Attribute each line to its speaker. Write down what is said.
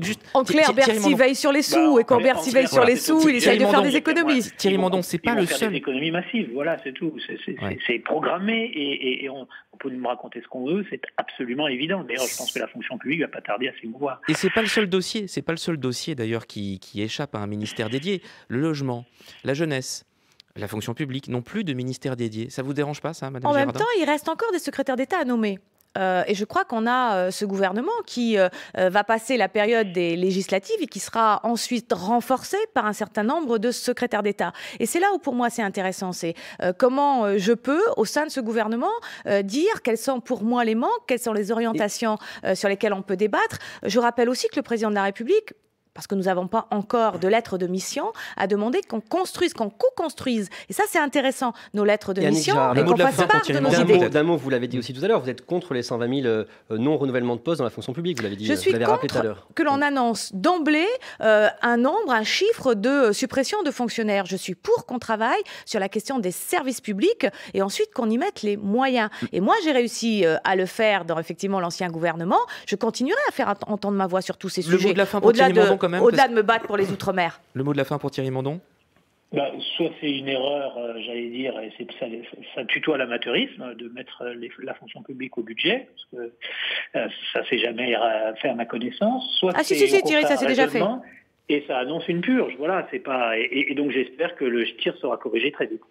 Speaker 1: Juste,
Speaker 2: En clair, Bercy veille sur les sous, et quand Bercy veille sur les sous, il essaye de faire des économies.
Speaker 1: Thierry Mandon, c'est pas le seul.
Speaker 3: Des économies massives, voilà, c'est tout. C'est programmé et on peut nous raconter ce qu'on veut, c'est absolument évident. D'ailleurs, je pense que la fonction publique va pas tarder à s'émouvoir.
Speaker 1: Et c'est pas le seul dossier d'ailleurs qui échappe à un ministère dédié. Le logement, la jeunesse. La fonction publique n'ont plus de ministère dédié. Ça vous dérange pas, ça, Madame Girardin ?
Speaker 2: En même temps, il reste encore des secrétaires d'État à nommer. Et je crois qu'on a ce gouvernement qui va passer la période des législatives et qui sera ensuite renforcé par un certain nombre de secrétaires d'État. Et c'est là où pour moi c'est intéressant, c'est comment je peux, au sein de ce gouvernement, dire quels sont pour moi les manques, quelles sont les orientations sur lesquelles on peut débattre. Je rappelle aussi que le président de la République, parce que nous n'avons pas encore de lettres de mission, a demandé qu'on construise, qu'on co-construise. Et ça, c'est intéressant, nos lettres de mission, et qu'on fasse part de nos idées.
Speaker 4: D'un mot, vous l'avez dit aussi tout à l'heure, vous êtes contre les 120 000 non-renouvellements de postes dans la fonction publique, vous l'avez dit,
Speaker 2: Je suis contre que l'on annonce d'emblée un nombre, un chiffre de suppression de fonctionnaires. Je suis pour qu'on travaille sur la question des services publics et ensuite qu'on y mette les moyens. Et moi, j'ai réussi à le faire dans effectivement l'ancien gouvernement. Je continuerai à faire entendre ma voix sur tous ces sujets. Au-delà de me battre pour les Outre-mer.
Speaker 1: Le mot de la fin pour Thierry Mandon ?
Speaker 3: Soit c'est une erreur, j'allais dire, et ça tutoie l'amateurisme de mettre la fonction publique au budget, parce que ça s'est jamais fait à ma connaissance. Soit
Speaker 2: si, Thierry, ça s'est déjà fait.
Speaker 3: Et ça annonce une purge, voilà, c'est pas. Et donc j'espère que le tir sera corrigé très vite.